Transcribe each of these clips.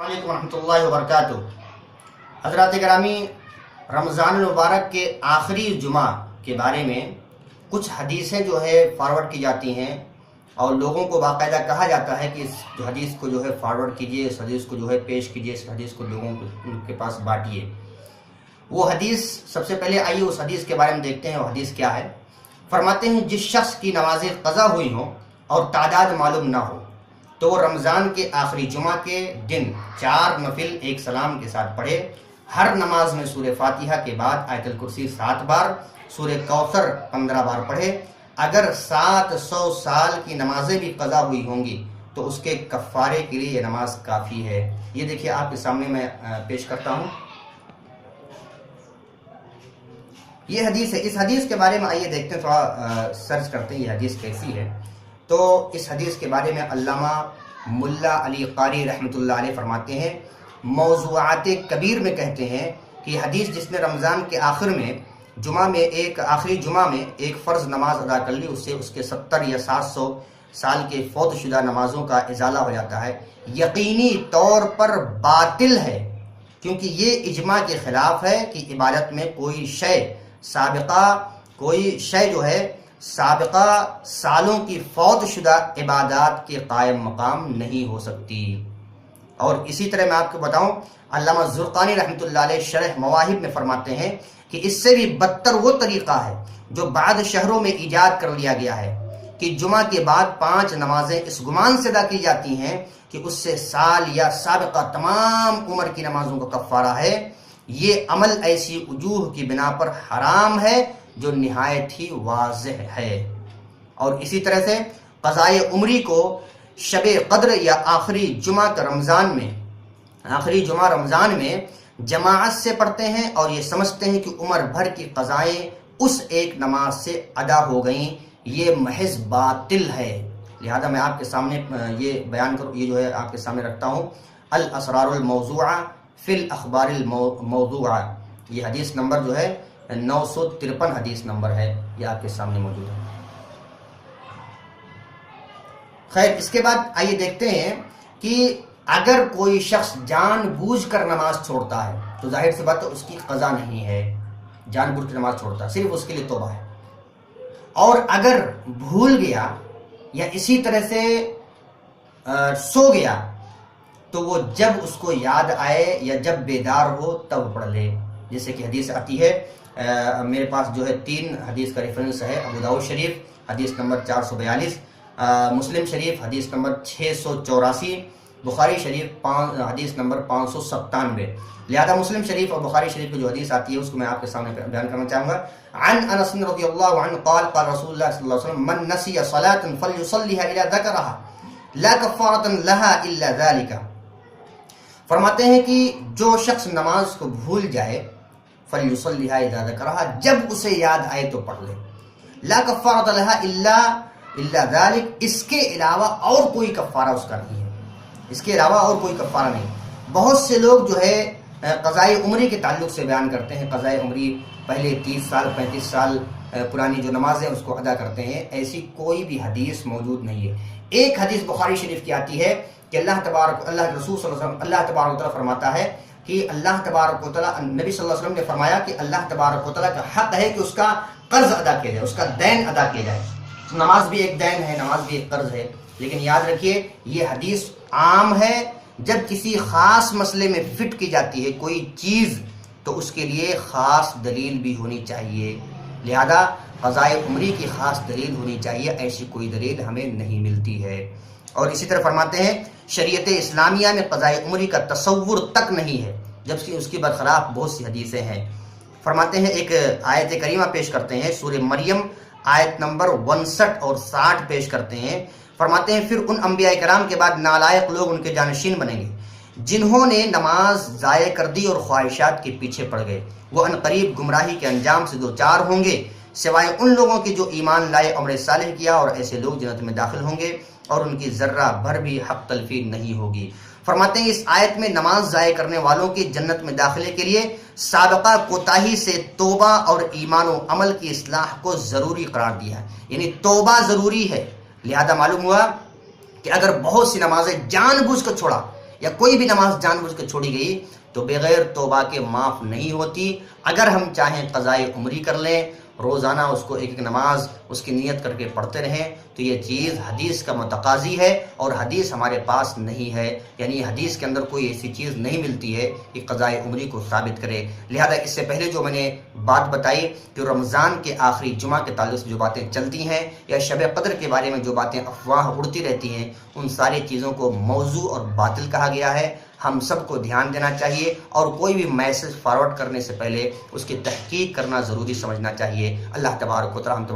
अस्सलाम वालेकुम रहमतुल्लाहि व बरकातुहू। हज़रात गिरामी, रमज़ान मुबारक के आखिरी जुमा के बारे में कुछ हदीसें जो है फॉरवर्ड की जाती हैं और लोगों को बाकायदा कहा जाता है कि इस हदीस को जो है फॉरवर्ड कीजिए, इस हदीस को जो है पेश कीजिए, इस हदीस को लोगों के पास बांटिए। वो हदीस, सबसे पहले आइए उस हदीस के बारे में देखते हैं। वो हदीस क्या है? फरमाते हैं, जिस शख्स की नमाज़ें क़ज़ा हुई हों और तादाद मालूम ना हो तो वो रमज़ान के आखिरी जुमा के दिन 4 नफिल एक सलाम के साथ पढ़े। हर नमाज में सूरह फातिहा के बाद आयतुल कुर्सी 7 बार, सूरह कौसर 15 बार पढ़े। अगर 700 साल की नमाजें भी क़ज़ा हुई होंगी तो उसके कफ़ारे के लिए ये नमाज काफ़ी है। ये देखिए आपके सामने मैं पेश करता हूँ, ये हदीस है। इस हदीस के बारे में आइए देखते हैं, थोड़ा सर्च करते हैं ये हदीस कैसी है। तो इस हदीस के बारे में अल्लामा मुल्ला अली कारी रहमतुल्लाह अलैह फरमाते हैं, मौज़ूआत कबीर में कहते हैं कि हदीस जिसने रमज़ान के आखिरी जुमा में एक फ़र्ज़ नमाज अदा कर ली, उससे उसके 70 या 700 साल के फौत शुदा नमाज़ों का इजाला हो जाता है, यकीनी तौर पर बातिल है, क्योंकि ये इजमा के ख़िलाफ़ है कि इबादत में कोई शय जो है साबिका सालों की फौत शुदा इबादत के कायम मकाम नहीं हो सकती। और इसी तरह मैं आपको बताऊं, अल्लामा ज़ुरक़ानी रहमतुल्लाह अलैह शरह मवाहिब में फरमाते हैं कि इससे भी बदतर वो तरीक़ा है जो बाद शहरों में ईजाद कर लिया गया है कि जुमा के बाद 5 नमाजें इस गुमान से अदा की जाती हैं कि उससे साल या साबिका तमाम उम्र की नमाजों का कफ़ारा है। ये अमल ऐसी वजूह की बिना पर हराम है जो निहायत ही वाज़ेह है। और इसी तरह से क़ज़ाए उम्री को शबे क़द्र या आखिरी जुमा रमज़ान में जमाअत से पढ़ते हैं और ये समझते हैं कि उम्र भर की क़ज़ाएँ उस एक नमाज से अदा हो गईं। ये महज बातिल है। लिहाजा मैं आपके सामने ये बयान करूँ, ये जो है आपके सामने रखता हूँ, अल असरारुल मौज़ूआ फिल अखबारिल मौज़ूआ। ये हदीस नंबर जो है 953 हदीस नंबर है, ये आपके सामने मौजूद है। खैर, इसके बाद आइए देखते हैं कि अगर कोई शख्स जानबूझकर नमाज छोड़ता है तो जाहिर सी बात है उसकी क़ज़ा नहीं है, जानबूझ कर नमाज छोड़ता है, सिर्फ उसके लिए तौबा है। और अगर भूल गया या इसी तरह से सो गया तो वो जब उसको याद आए या जब बेदार हो तब पढ़ ले। जैसे कि हदीस आती है, मेरे पास जो है 3 हदीस का रेफरेंस है। अबू दाऊद शरीफ हदीस नंबर 442, मुस्लिम शरीफ हदीस नंबर 684, बुखारी शरीफ हदीस नंबर 597। लिहाजा मुस्लिम शरीफ और बुखारी शरीफ की जो हदीस आती है उसको मैं आपके सामने बयान करना चाहूँगा। अन अनस रज़ियल्लाहु अन्हु क़ाल क़ाल रसूलुल्लाह सल्लल्लाहु अलैहि वसल्लम मन नसिया सलातन फलयुसल्लिहा इज़ा ज़करहा ला कफ़ारतन लहा इल्ला ज़ालिका। फरमाते हैं कि जो शख्स नमाज को भूल जाए, फलयुसल्लिहा इज़ा ज़करहा, जब उसे याद आए तो पढ़ ले, ला कफ़ारत लहा इल्ला ज़ालिक, इसके अलावा और कोई कफ़ारा उसका नहीं है, इसके अलावा और कोई कफ़ारा नहीं। बहुत से लोग जो है क़ज़ाए उम्री के ताल्लुक़ से बयान करते हैं, क़ज़ाए उम्री पहले 30 साल 35 साल पुरानी जो नमाज़ें उसको अदा करते हैं। ऐसी कोई भी हदीस मौजूद नहीं है। एक हदीस बुखारी शरीफ की आती है कि अल्लाह रसूल सल्लल्लाहु अलैहि वसल्लम अल्लाह तबारक व तआला फरमाता है कि अल्लाह तबारक व तआला, नबी सल्लल्लाहु अलैहि वसल्लम ने फरमाया कि अल्लाह तबारक व तआला का हक़ है कि उसका कर्ज अदा किया जाए, उसका दैन अदा किया जाए। तो नमाज भी एक दैन है, नमाज भी एक कर्ज है। लेकिन याद रखिए, ये हदीस आम है। जब किसी ख़ास मसले में फिट की जाती है कोई चीज़ तो उसके लिए ख़ास दलील भी होनी चाहिए। लिहाजा क़ज़ाए उम्री की ख़ास दलील होनी चाहिए, ऐसी कोई दलील हमें नहीं मिलती है। और इसी तरह फरमाते हैं, शरीयत इस्लामिया में क़ज़ाए उम्री का तसव्वुर तक नहीं है, जबकि उसके बरखिलाफ़ बहुत सी हदीसें हैं। फरमाते हैं, एक आयत करीमा पेश करते हैं, सूरह मरियम आयत नंबर 59 और 60 पेश करते हैं। फरमाते हैं, फिर उन अंबिया कराम के बाद नालायक लोग उनके जानशीन बनेंगे जिन्होंने नमाज ज़ाय कर दी और ख्वाहिशात के पीछे पड़ गए। वो अनकरीब गुमराही के अंजाम से 2-4 होंगे, सिवाय उन लोगों के जो ईमान लाए, अमल सालेह किया, और ऐसे लोग जन्नत में दाखिल होंगे और उनकी ज़र्रा भर भी हक़ तलफ़ी नहीं होगी। फरमाते हैं, इस आयत में नमाज ज़ाय करने वालों की जन्नत में दाखिले के लिए साबिक़ा कोताही से तौबा और ईमान व अमल की इस्लाह को ज़रूरी करार दिया है, यानी तौबा ज़रूरी है। लिहाजा मालूम हुआ कि अगर बहुत सी नमाजें जानबूझ कर छोड़ा, یا کوئی بھی نماز جان بوجھ کے چھوڑی گئی تو بغیر توبہ کے معاف نہیں ہوتی۔ اگر ہم چاہیں قضائے عمری کر لیں، روزانہ اس کو ایک ایک نماز اس کی نیت کر کے پڑھتے رہیں، تو یہ چیز حدیث کا متقاضی ہے، اور حدیث ہمارے پاس نہیں ہے، یعنی حدیث کے اندر کوئی ایسی چیز نہیں ملتی ہے کہ قضائے عمری کو ثابت کرے۔ لہذا اس سے پہلے جو میں نے بات بتائی کہ رمضان کے آخری جمعہ کے تعلق سے جو باتیں چلتی ہیں یا شب قدر کے بارے میں جو باتیں افواہ اڑتی رہتی ہیں، ان ساری چیزوں کو موضوع اور باطل کہا گیا ہے۔ ہم سب کو دھیان دینا چاہیے، اور کوئی بھی میسج فارورڈ کرنے سے پہلے اس کی تحقیق کرنا ضروری سمجھنا چاہیے۔ اللہ تبارک و تعالی ہم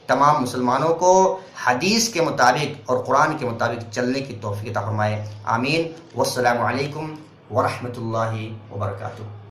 تمام مسلمانوں کو حدیث کے مطابق اور قرآن کے مطابق چلنے کی توفیق عطا فرمائے۔ آمین۔ والسلام علیکم ورحمۃ اللہ وبرکاتہ۔